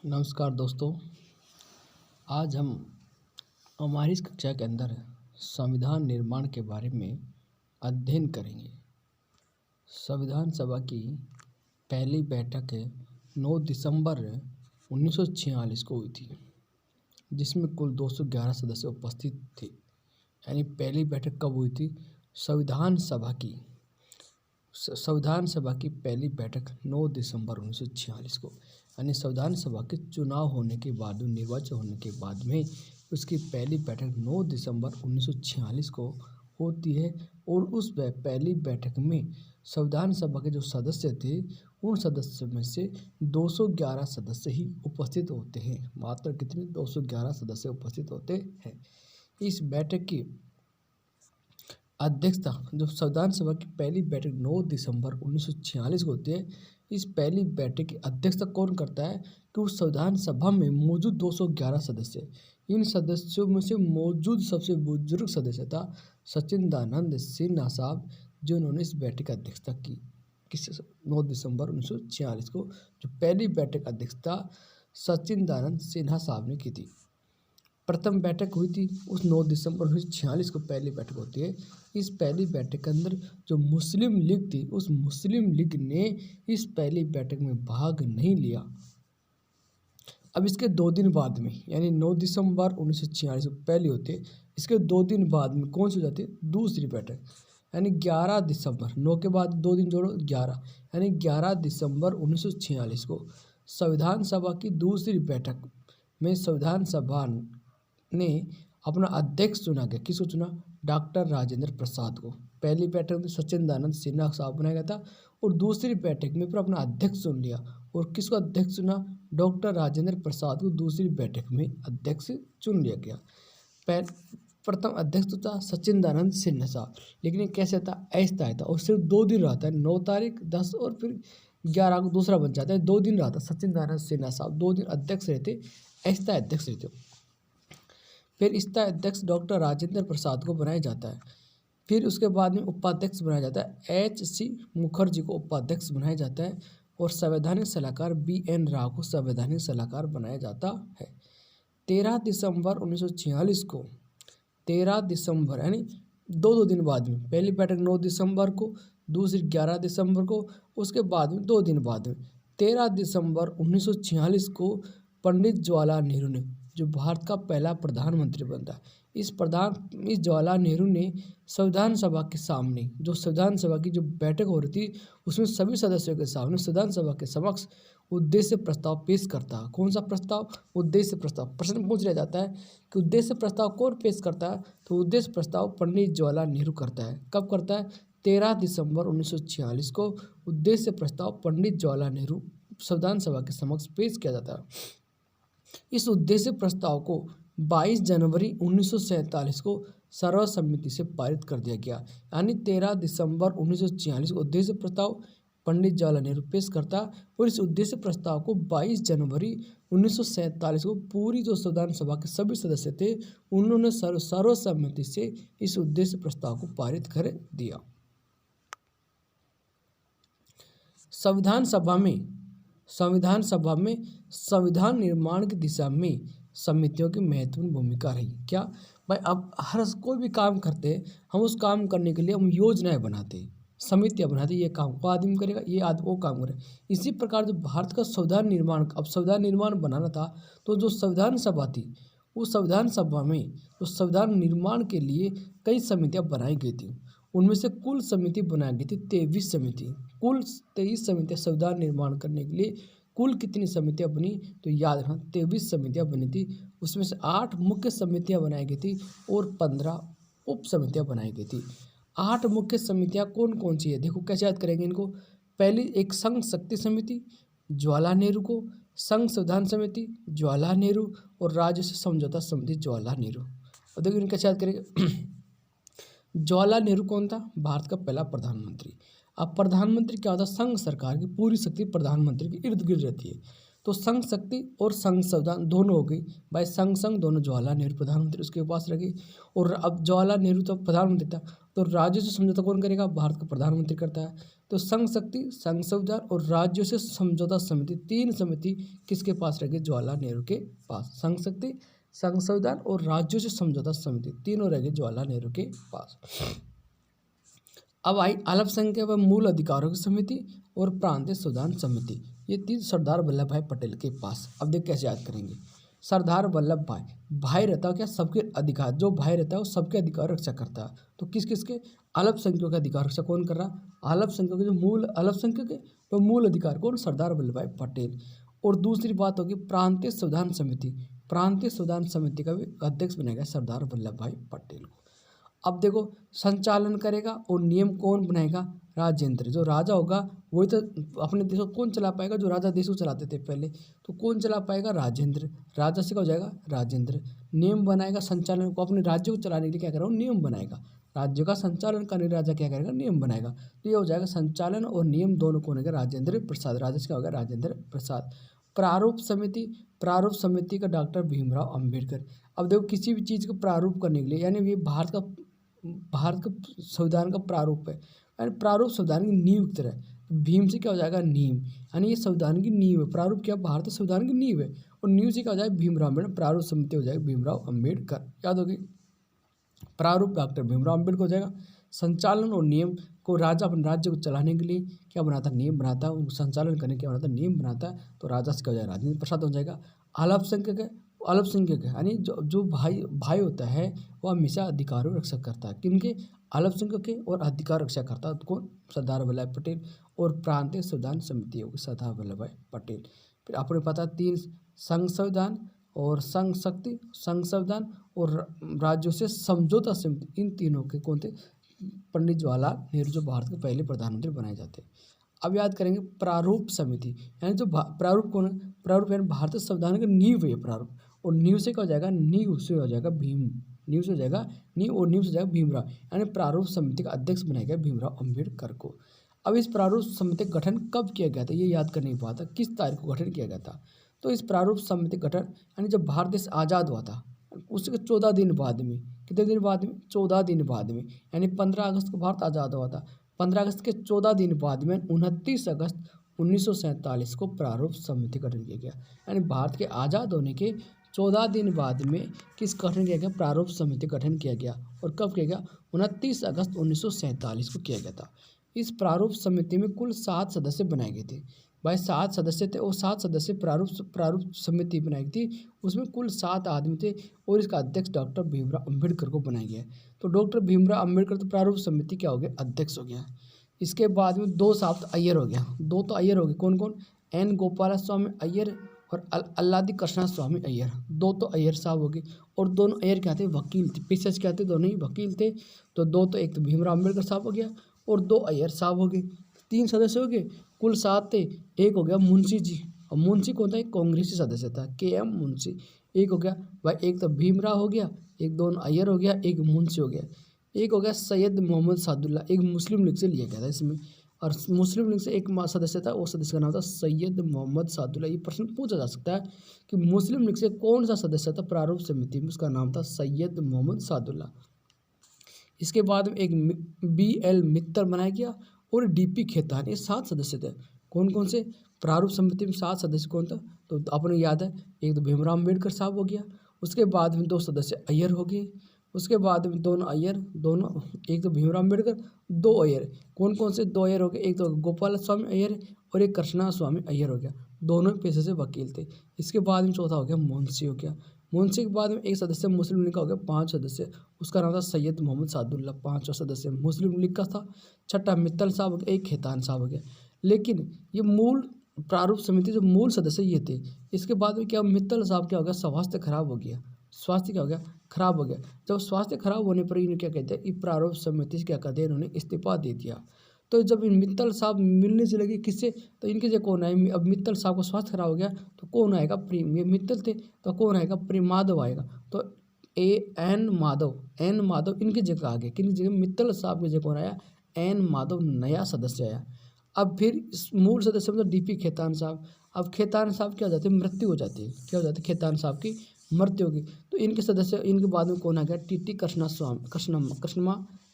नमस्कार दोस्तों। आज हम हमारी इस कक्षा के अंदर संविधान निर्माण के बारे में अध्ययन करेंगे। संविधान सभा की पहली बैठक 9 दिसंबर 1946 को हुई थी, जिसमें कुल 211 सदस्य उपस्थित थे। यानी पहली बैठक कब हुई थी? संविधान सभा की पहली बैठक 9 दिसंबर 1946 को, यानी संविधान सभा के चुनाव होने के बाद, निर्वाचन होने के बाद में उसकी पहली बैठक 9 दिसंबर 1946 को होती है। और उस पहली बैठक में संविधान सभा के जो सदस्य थे, उन सदस्यों में से 211 सदस्य ही उपस्थित होते हैं। मात्र कितने? 211 सदस्य उपस्थित होते हैं। इस बैठक की अध्यक्षता, जो संविधान सभा की पहली बैठक 9 दिसंबर 1946 को होती है, इस पहली बैठक की अध्यक्षता कौन करता है? कि उस संविधान सभा में मौजूद 211 सदस्य, इन सदस्यों में से मौजूद सबसे बुजुर्ग सदस्य था सच्चिदानंद सिन्हा साहब, जिन्होंने इस बैठक की अध्यक्षता की। किस 9 दिसंबर 1946 को जो पहली बैठक अध्यक्षता सच्चिदानंद सिन्हा साहब ने की थी। प्रथम बैठक हुई थी उस 9 दिसंबर 1946 को पहली बैठक होती है। इस पहली बैठक के अंदर जो मुस्लिम लीग थी, उस मुस्लिम लीग ने इस पहली बैठक में भाग नहीं लिया। अब इसके 2 दिन बाद में, यानी 9 दिसंबर 1946 को पहली होती है, इसके 2 दिन बाद में कौन सी हो जाती है? दूसरी बैठक, यानी 11 दिसंबर। 9 के बाद 2 दिन जोड़ो, 11, यानी 11 दिसंबर 1946 को संविधान सभा की दूसरी बैठक में संविधान सभा ने अपना अध्यक्ष चुना गया। किसको चुना? डॉक्टर राजेंद्र प्रसाद को। पहली बैठक में सच्चिदानंद सिन्हा साहब बनाया गया था और दूसरी बैठक में फिर अपना अध्यक्ष चुन लिया। और किसको अध्यक्ष चुना? डॉक्टर राजेंद्र प्रसाद को दूसरी बैठक में अध्यक्ष चुन लिया गया। प्रथम अध्यक्ष था सच्चिदानंद सिन्हा साहब, लेकिन ये कैसे था? अस्थायी था और सिर्फ 2 दिन रहता है। 9 तारीख, 10 और फिर 11 को दूसरा बन जाता है। 2 दिन रहता सच्चिदानंद सिन्हा साहब, 2 दिन अध्यक्ष रहते, अस्थायी अध्यक्ष रहते। फिर स्थायी अध्यक्ष डॉक्टर राजेंद्र प्रसाद को बनाया जाता है। फिर उसके बाद में उपाध्यक्ष बनाया जाता है H.C. मुखर्जी को उपाध्यक्ष बनाया जाता है और संवैधानिक सलाहकार B.N. राव को संवैधानिक सलाहकार बनाया जाता है। 13 दिसंबर 1946 को, 13 दिसंबर यानी 2 दिन बाद में, पहली बैठक 9 दिसंबर को, दूसरी 11 दिसंबर को, उसके बाद में 2 दिन बाद में 13 दिसंबर 1946 को पंडित जवाहरलाल नेहरू ने, जो भारत का पहला प्रधानमंत्री बनता है, इस जवाहरलाल नेहरू ने संविधान सभा के सामने, जो संविधान सभा की जो बैठक हो रही थी, उसमें सभी सदस्यों के सामने संविधान सभा के समक्ष उद्देश्य प्रस्ताव पेश करता है। कौन सा प्रस्ताव? उद्देश्य प्रस्ताव। प्रश्न पूछ लिया जाता है कि उद्देश्य प्रस्ताव कौन पेश करता है? तो उद्देश्य प्रस्ताव पंडित जवाहरलाल नेहरू करता है। कब करता है? 13 दिसंबर 1946 को उद्देश्य प्रस्ताव पंडित जवाहरलाल नेहरू संविधान सभा के समक्ष पेश किया जाता है। इस उद्देश्य प्रस्ताव को 22 जनवरी 1947 को सर्वसम्मति से पारित कर दिया गया। यानी 13 दिसंबर 1946 को उद्देश्य प्रस्ताव पंडित जवाहरलाल नेहरू पेश करता और इस उद्देश्य प्रस्ताव को 22 जनवरी 1947 को पूरी जो संविधान सभा के सभी सदस्य थे, उन्होंने सर्वसम्मति से इस उद्देश्य प्रस्ताव को पारित कर दिया। संविधान सभा में संविधान निर्माण की दिशा में समितियों की महत्वपूर्ण भूमिका रही। क्या भाई? अब कोई भी काम करते हैं, हम उस काम करने के लिए हम योजनाएं बनाते हैं, समितियां बनाते हैं। ये काम वो आदमी करेगा, ये आदमी वो काम करेगा। इसी प्रकार जो भारत का संविधान निर्माण, अब संविधान निर्माण बनाना था, तो जो संविधान सभा थी, उस संविधान सभा में तो संविधान निर्माण के लिए कई समितियां बनाई गई थी। उनमें से कुल समिति बनाई गई थी 23 समिति। कुल 23 समितियां संविधान निर्माण करने के लिए कुल कितनी समितियां बनी? तो याद रखना 23 समितियां बनी थी। उसमें से 8 मुख्य समितियां बनाई गई थी और 15 उप समितियां बनाई गई थी। 8 मुख्य समितियां कौन कौन सी है? देखो कैसे याद करेंगे इनको। पहली एक संघ शक्ति समिति जवाहरलाल नेहरू को, संघ संविधान समिति जवाहरलाल नेहरू और राज्य से समझौता समिति जवाहरलाल नेहरू। और देखो इनको कैसे याद करेंगे। जवाहरलाल नेहरू कौन था? भारत का पहला प्रधानमंत्री। अब प्रधानमंत्री क्या होता है? संघ सरकार की पूरी शक्ति प्रधानमंत्री के इर्द गिर्द रहती है। तो संघ शक्ति और संघ संविधान दोनों हो गई भाई। संघ दोनों जवाहरलाल नेहरू प्रधानमंत्री उसके पास रह। और अब जवाहरलाल नेहरू तो प्रधानमंत्री था, तो राज्य से समझौता कौन करेगा? भारत का प्रधानमंत्री करता है। तो संघ शक्ति, संघ संविधान और राज्यों से समझौता समिति, तीन समिति किसके पास रहेगी? जवाहरलाल नेहरू के पास। संघ शक्ति, संघ संविधान और राज्यों से समझौता समिति तीनों रहेगी जवाहरलाल नेहरू के पास। अब आई अल्पसंख्यक व मूल अधिकारों की समिति और प्रांतीय संविधान समिति, ये तीन सरदार वल्लभ भाई पटेल के पास। अब देख कैसे याद करेंगे। सरदार वल्लभ भाई, भाई रहता है क्या? सबके अधिकार, जो भाई रहता है वो सबके अधिकार रक्षा करता है। तो किस किस के? अल्पसंख्यकों के अधिकार रक्षा कौन कर रहा? अल्पसंख्यकों के जो मूल अल्पसंख्यक है वो मूल अधिकार कौन? सरदार वल्लभ भाई पटेल। और दूसरी बात होगी प्रांतीय संविधान समिति, प्रांतीय संविधान समिति का भी अध्यक्ष बनाएगा सरदार वल्लभ भाई पटेल को। अब देखो संचालन करेगा और नियम कौन बनाएगा? राजेंद्र, जो राजा होगा वही तो अपने देश को कौन चला पाएगा? जो राजा देश को चलाते थे पहले, तो कौन चला पाएगा? राजेंद्र। राजा से क्या हो जाएगा? राजेंद्र। नियम बनाएगा संचालन को, अपने राज्य को चलाने के लिए क्या करेगा? नियम बनाएगा। राज्य का संचालन करने राजा क्या करेगा? नियम बनाएगा। तो ये हो जाएगा संचालन और नियम दोनों कौन है? राजेंद्र प्रसाद। राजा से क्या होगा? राजेंद्र प्रसाद। प्रारूप समिति, प्रारूप समिति का डॉक्टर भीमराव अंबेडकर। अब देखो किसी भी चीज़ को प्रारूप करने के लिए, यानी ये भारत का संविधान का प्रारूप है, यानी प्रारूप संविधान की नींव की तरह है। भीम से क्या हो जाएगा? नींव, यानी ये संविधान की नींव है। प्रारूप क्या? भारतीय संविधान की नींव है। और नींव से क्या हो जाएगा? भीमराव अम्बेडकर। प्रारूप समिति हो जाएगी भीमराव अम्बेडकर। याद होगी। प्रारूप डॉक्टर भीमराव अम्बेडकर हो जाएगा। संचालन और नियम को राजा अपने राज्य को चलाने के लिए क्या बनाता? नियम बनाता है। उनको संचालन करने के क्या बनाता? नियम बनाता है। तो राजा से क्या हो जाएगा? राजेंद्र प्रसाद हो जाएगा। अल्पसंख्यक है, अल्पसंख्यक है यानी जो भाई होता है वो हमेशा अधिकारों रक्षा करता है। किनके? अल्पसंख्यक के और अधिकार रक्षा करता है। तो कौन? सरदार वल्लभ भाई पटेल। और प्रांतीय संविधान समिति होगी सरदार वल्लभ भाई पटेल। फिर आपको पता तीन, संघ संविधान और संघ शक्ति, संघ संविधान और राज्यों से समझौता समिति, इन तीनों के कौन थे? पंडित जवाहरलाल नेहरू, जो भारत के पहले प्रधानमंत्री बनाए जाते हैं। अब याद करेंगे प्रारूप समिति, यानी जो प्रारूप कौन है? प्रारूप यानी भारतीय संविधान का नींव है प्रारूप। और नींव से क्या हो जाएगा? नींव से हो जाएगा भीम, नींव से हो जाएगा नींव, और नींव से हो जाएगा भीमराव, यानी प्रारूप समिति का अध्यक्ष बनाया गया भीमराव अम्बेडकर को। अब इस प्रारूप समिति का गठन कब किया गया था? ये याद करने की बात है। किस तारीख को गठन किया गया था? तो इस प्रारूप समिति गठन यानी जब भारत देश आज़ाद हुआ था उसके 14 दिन बाद में, कितने दिन बाद में? 14 दिन बाद में, यानी 15 अगस्त को भारत आज़ाद हुआ था। 15 अगस्त के 14 दिन बाद में 29 अगस्त 1947 को प्रारूप समिति गठन किया गया। यानी भारत के आज़ाद होने के 14 दिन बाद में किस गठन किया गया? प्रारूप समिति गठन किया गया। और कब किया गया? 29 अगस्त 1947 को किया गया था। इस प्रारूप समिति में कुल 7 सदस्य बनाए गए थे। भाई 7 सदस्य थे और 7 सदस्य प्रारूप समिति बनाई गई थी। उसमें कुल 7 आदमी थे और इसका अध्यक्ष डॉक्टर भीमराव अम्बेडकर को बनाया गया। तो डॉक्टर भीमराव अम्बेडकर तो प्रारूप समिति क्या हो गया? अध्यक्ष हो गया। इसके बाद में 2 साहब तो अय्यर हो गया, 2 तो अय्यर हो गए। कौन कौन? एन गोपाल स्वामी अय्यर और अल्लादी कृष्णा स्वामी अय्यर, 2 तो अय्यर साहब हो गए। और दोनों अय्यर क्या थे? वकील थे। पेशे से क्या थे? दोनों ही वकील थे। तो 2 तो, एक तो भीमराव अम्बेडकर साहब हो गया और 2 अय्यर साहब हो गए। 3 सदस्य हो गए, कुल 7 थे। एक हो गया मुंशी जी, और मुंशी कौन था? एक कांग्रेसी सदस्य था, KM मुंशी। एक हो गया भाई, एक तो भीमराव हो गया, एक 2 अय्यर हो गया, एक मुंशी हो गया। एक हो गया सैयद मोहम्मद सादुल्ला, एक मुस्लिम लीग से लिया गया था इसमें। और मुस्लिम लीग से एक सदस्य था, वो सदस्य का नाम था सैयद मोहम्मद सादुल्ला। ये प्रश्न पूछा जा सकता है कि मुस्लिम लीग से कौन सा सदस्य था प्रारूप समिति में? उसका नाम था सैयद मोहम्मद सादुल्ला। इसके बाद में एक BL मित्तल बनाया गया और DP खेतान, ये 7 सदस्य थे। कौन कौन से? प्रारूप समिति में 7 सदस्य कौन था? तो अपने याद है, एक तो भीमराव अम्बेडकर साहब हो गया, उसके बाद में 2 सदस्य अय्यर हो गए, उसके बाद में 2 अय्यर, दोनों, एक तो भीमराव अम्बेडकर, 2 अय्यर। कौन कौन से 2 अय्यर हो गए? एक तो गोपाल स्वामी अय्यर और एक कृष्णा स्वामी अय्यर हो गया, दोनों पेशे से वकील थे। इसके बाद में चौथा हो गया मुंशी हो गया। मुंशी के बाद में एक सदस्य मुस्लिम लीग का हो गया, 5 सदस्य, उसका नाम था सैयद मोहम्मद सादुल्ला, 5वां सदस्य मुस्लिम लीग का था। छठा मित्तल साहब हो गया, एक खेतान साहब हो गया। लेकिन ये मूल प्रारूप समिति जो मूल सदस्य ये थे। इसके बाद में क्या मित्तल साहब क्या हो गया? स्वास्थ्य खराब हो गया, स्वास्थ्य क्या हो गया? खराब हो गया। जब स्वास्थ्य खराब होने पर इन्हें क्या कहते हैं? ये प्रारूप समिति से क्या कहते हैं? इन्होंने इस्तीफा दे दिया। तो जब इन मित्तल साहब मिलने से लगे किससे? तो इनके जो कौन आए? अब मित्तल साहब को स्वास्थ्य खराब हो गया तो कौन आएगा? प्रेम, ये मित्तल थे तो कौन आएगा? प्रेम माधव आएगा। तो AN माधव, N माधव इनकी जगह आ गए। किन जगह? मित्तल साहब की जगह कौन आया? N माधव नया सदस्य आया। अब फिर इस मूल सदस्य मतलब DP खेतान साहब। अब खेतान साहब क्या हो जाते हैं? मृत्यु हो जाती है। क्या हो जाती है? खेतान साहब की मृत्यु होगी। तो इनके सदस्य, इनके बाद में कौन आ गया? TT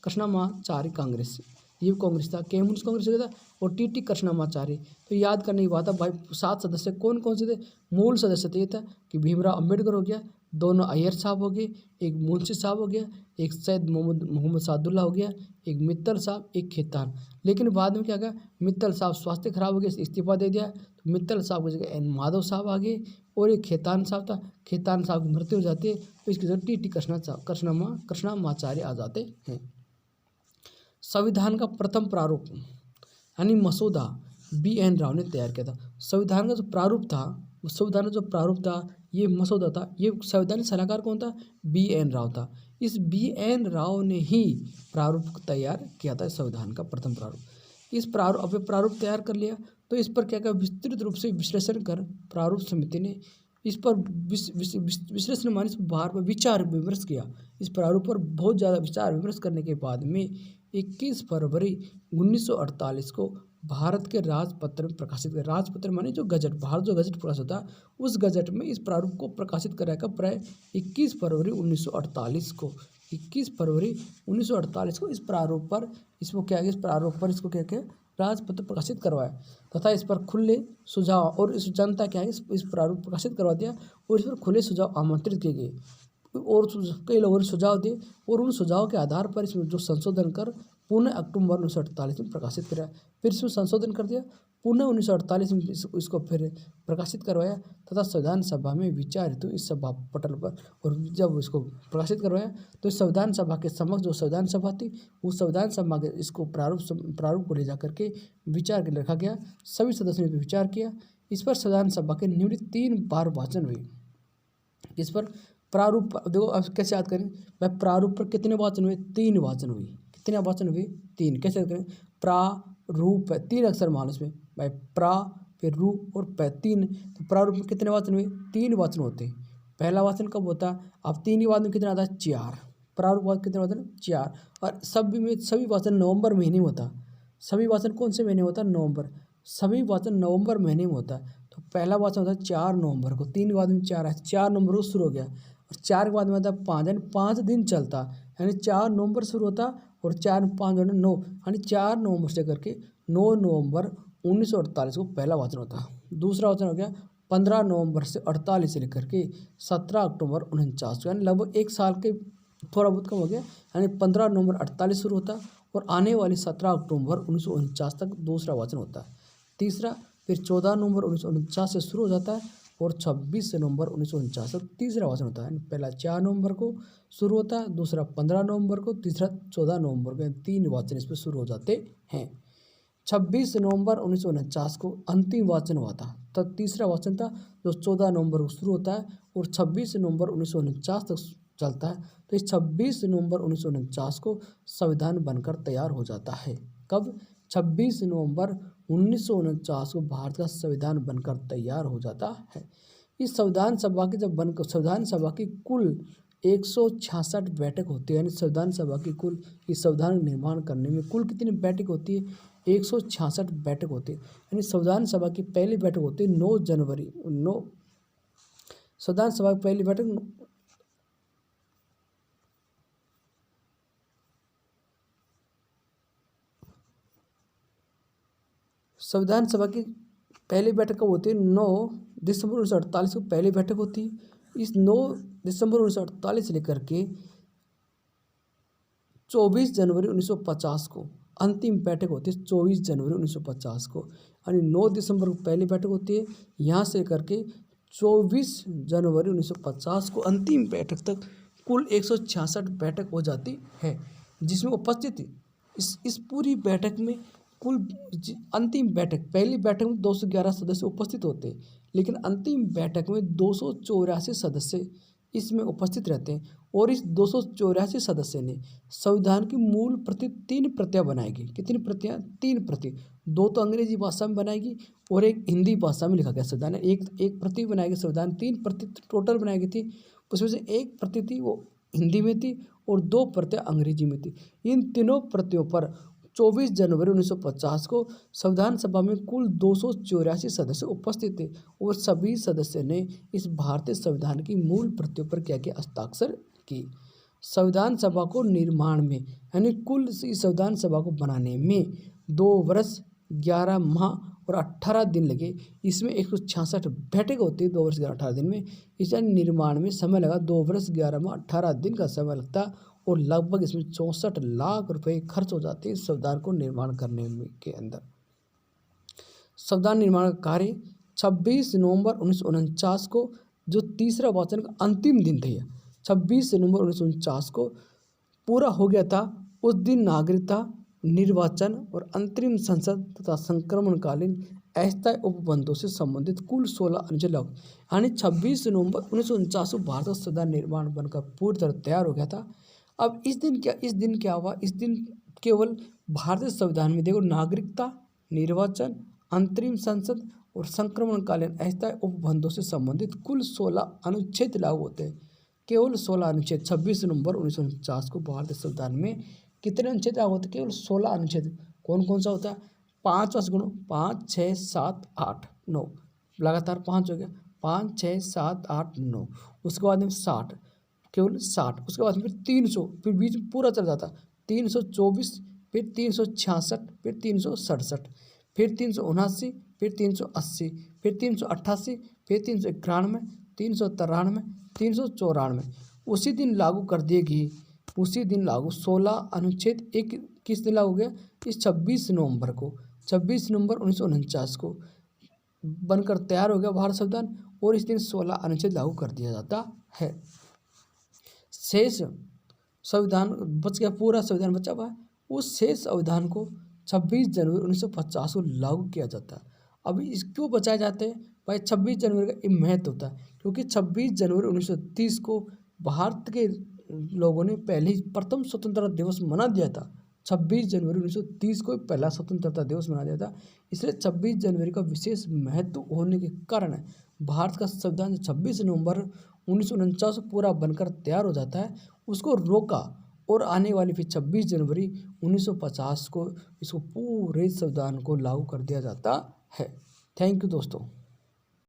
कृष्णामाचार्य कांग्रेस, ये कांग्रेस था, कम्युनिस्ट कांग्रेस का था, और टी कृष्णमाचारी। तो याद करने की बात है भाई, 7 सदस्य कौन कौन से थे। मूल सदस्य तो ये था कि भीमराव अम्बेडकर हो गया, दोनों अय्यर साहब हो गए, एक मुंशी साहब हो गया, एक सैयद मोहम्मद सादुल्ला हो गया, एक मित्तल साहब, एक खेतान। लेकिन बाद में क्या कहा, मित्तल साहब स्वास्थ्य खराब हो गया, इस्तीफा दे दिया, तो मित्तल साहब की जगह एन माधव साहब आ गए, और एक खेतान साहब था, खेतान साहब की मृत्यु हो जाती है, तो इसकी जगह टी कृष्णमाचार्य आ जाते हैं। संविधान का प्रथम प्रारूप यानी मसौदा BN राव ने तैयार किया था। संविधान का जो प्रारूप था, संविधान का जो प्रारूप था, ये मसौदा था, ये संवैधानिक सलाहकार कौन था, BN राव था। इस BN राव ने ही प्रारूप तैयार किया था, संविधान का प्रथम प्रारूप। इस प्रारूप तैयार कर लिया, तो इस पर क्या क्या विस्तृत रूप से विश्लेषण कर प्रारूप समिति ने इस पर विश्लेषण माने इस बार पर विचार विमर्श किया। इस प्रारूप पर बहुत ज़्यादा विचार विमर्श करने के बाद में 21 फरवरी 1948 को भारत के राजपत्र में प्रकाशित किया। राजपत्र माने जो गजट, भारत जो गजट प्रकाशित होता है, उस गजट में इस प्रारूप को प्रकाशित कराया प्राय 21 फरवरी 1948 को। 21 फरवरी 1948 को इस प्रारूप पर इसको क्या है, इस प्रारूप पर इसको क्या क्या राजपत्र प्रकाशित करवाया तथा इस पर खुले सुझाव और इस जनता क्या है इस प्रारूप प्रकाशित करवा दिया, और इस पर खुले सुझाव आमंत्रित किए गए, और कई लोगों ने सुझाव दिए, और उन सुझाव के आधार पर इसमें जो संशोधन कर पुनः अक्टूबर 1948 में प्रकाशित कराया। फिर इसमें संशोधन कर दिया, पुनः 1948 में इसको फिर प्रकाशित करवाया तथा संविधान सभा में विचार हेतु इस सभा पटल पर, और जब इसको प्रकाशित करवाया तो इस संविधान सभा के समक्ष जो संविधान सभा थी, उस संविधान सभा के इसको प्रारूप को ले जा करके विचार के रखा गया। सभी सदस्यों ने विचार किया। इस पर संविधान सभा के निम्न 3 बार वाचन हुए। इस पर प्रारूप देखो, अब कैसे याद करें भाई, प्रारूप पर कितने वाचन हुए, 3 वाचन हुए। कितने वाचन हुए, 3। कैसे याद करें, प्रारूप 3 अक्षर मान उसमें भाई, प्रा फिर रू और पै 3। तो प्रारूप में कितने वाचन हुए, 3 वाचन होते हैं। पहला वाचन कब होता है, अब 3 ही वाचन में कितना आता है, 4। प्रारूप वाचन कितने वाचन, 4। और सभी वाचन नवंबर महीने में होता। सभी वाचन कौन से महीने में होता है, नवंबर। सभी वाचन नवंबर महीने में होता है। तो पहला वाचन होता है 4 नवंबर को, 3 के बाद में 4 है, 4 नवंबर को शुरू हो गया, और 4 के बाद में आता है 5, यानी 5 दिन चलता, यानी 4 नवंबर शुरू होता और 4 5 9, यानी 4 नवंबर से करके 9 नवंबर 1948 को पहला वाचन होता है। दूसरा वाचन हो गया 15 नवंबर से 48 से लेकर के 17 अक्टूबर 49, यानी लगभग 1 साल के थोड़ा बहुत कम हो गया, यानी 15 नवंबर 48 शुरू होता और आने वाली 17 अक्टूबर 1949 तक दूसरा वाचन होता है। तीसरा फिर 14 नवंबर 1949 से शुरू हो जाता है और 26 नवंबर 1949 तक तीसरा वाचन होता है। पहला 4 नवंबर को शुरू होता है, दूसरा 15 नवंबर को, तीसरा 14 नवंबर को, 3 वाचन इस पर शुरू हो जाते हैं। 26 नवंबर 1949 को अंतिम वाचन हुआ था, तब तीसरा वाचन था जो 14 नवंबर को शुरू होता है और 26 नवंबर 1949 तक चलता है। तो इस 26 नवंबर 1949 को संविधान बनकर तैयार हो जाता है। कब, 26 नवंबर 1949 को भारत का संविधान बनकर तैयार हो जाता है। इस संविधान सभा की जब बनकर संविधान सभा की कुल 166 बैठक होती है, यानी संविधान सभा की कुल इस संविधान निर्माण करने में कुल कितनी बैठक होती है, 166 बैठक होती है। यानी संविधान सभा की पहली बैठक होती है 9 जनवरी। संविधान सभा की पहली बैठक संविधान सभा की पहली बैठक कब होती है, 9 दिसंबर 1948 को पहली बैठक होती है। इस 9 दिसंबर 1948 से लेकर के 24 जनवरी 1950 को अंतिम बैठक होती है। 24 जनवरी 1950 को, यानी 9 दिसंबर को पहली बैठक होती है, यहाँ से करके 24 जनवरी 1950 को अंतिम बैठक तक कुल 166 बैठक हो जाती है, जिसमें उपस्थित इस पूरी बैठक में कुल अंतिम बैठक, पहली बैठक में 211 सदस्य उपस्थित होते हैं, लेकिन अंतिम बैठक में 284 सदस्य इसमें उपस्थित रहते हैं, और इस 284 सदस्य ने संविधान की मूल प्रति 3 प्रतियां बनाएगी। कितनी प्रतियां, 3 प्रति, 2 तो अंग्रेजी भाषा में बनाएगी और एक हिंदी भाषा में लिखा गया संविधान। एक प्रति बनाएगी संविधान, 3 प्रति टोटल बनाई गई थी, उसमें से 1 प्रति थी वो हिंदी में थी और 2 प्रतियां अंग्रेजी में थी। इन तीनों प्रतियों पर 24 जनवरी 1950 को संविधान सभा में कुल 284 सदस्य उपस्थित थे, और सभी सदस्य ने इस भारतीय संविधान की मूल प्रतियों पर क्या किया, हस्ताक्षर की। संविधान सभा को निर्माण में यानी कुल इस संविधान सभा को बनाने में 2 वर्ष 11 माह और 18 दिन लगे। इसमें 166 बैठक होती है 2 वर्ष 11 18 दिन में। इस निर्माण में समय लगा 2 वर्ष 11 माह 18 दिन का समय लगता और लगभग इसमें 64 लाख रुपए खर्च हो जाते हैं इस संविधान को निर्माण करने के अंदर। संविधान निर्माण का कार्य 26 नवंबर 1949 को जो तीसरा वाचन का अंतिम दिन था, 26 नवंबर 1949 को पूरा हो गया था। उस दिन नागरिकता, निर्वाचन और अंतरिम संसद तथा संक्रमणकालीन अस्थायी उपबंधों से संबंधित कुल 16 अनुच्छेद लागू, यानी 26 नवंबर 1949 को भारत का संविधान निर्माण बनकर पूरी तरह तैयार हो गया था। अब इस दिन क्या हुआ? इस दिन केवल भारतीय संविधान में देखो नागरिकता, निर्वाचन, अंतरिम संसद और संक्रमणकालीन अस्थायी उपबंधों से संबंधित कुल 16 अनुच्छेद लागू होते हैं। केवल 16 अनुच्छेद 26 नवंबर 1949 को भारतीय संविधान में कितने अनुच्छेद लागू होते हैं? केवल 16 अनुच्छेद। कौन कौन सा होता है? 5 गुणों 5 6 7 8 9 लगातार 5 हो गया, 5 6 7 8 9। उसके बाद में 60, केवल 60। उसके बाद फिर 300, फिर बीच में पूरा चल जाता 324, फिर 366, फिर 367, फिर 379, फिर 380, फिर 388, फिर 391, 393, 394। उसी दिन लागू कर देगी, उसी दिन लागू 16 अनुच्छेद एक किस दिन लागू हो गया? इस 26 नवंबर को, 26 नवंबर 1949 को बनकर तैयार हो गया भारत संविधान और इस दिन 16 अनुच्छेद लागू कर दिया जाता है। शेष संविधान बच गया, पूरा संविधान बचा हुआ है। उस शेष संविधान को 26 जनवरी 1950 को लागू किया जाता है। अभी इस क्यों बचाए जाते हैं भाई? 26 जनवरी का ये महत्व होता है क्योंकि 26 जनवरी 1930 को भारत के लोगों ने पहले ही प्रथम स्वतंत्रता दिवस मना दिया था। 26 जनवरी 1930 को पहला स्वतंत्रता दिवस मना दिया था। इसलिए 26 जनवरी का विशेष महत्व होने के कारण भारत का संविधान 26 नवंबर 1949 पूरा बनकर तैयार हो जाता है, उसको रोका और आने वाली फिर 26 जनवरी 1950 को इसको पूरे संविधान को लागू कर दिया जाता है। थैंक यू दोस्तों।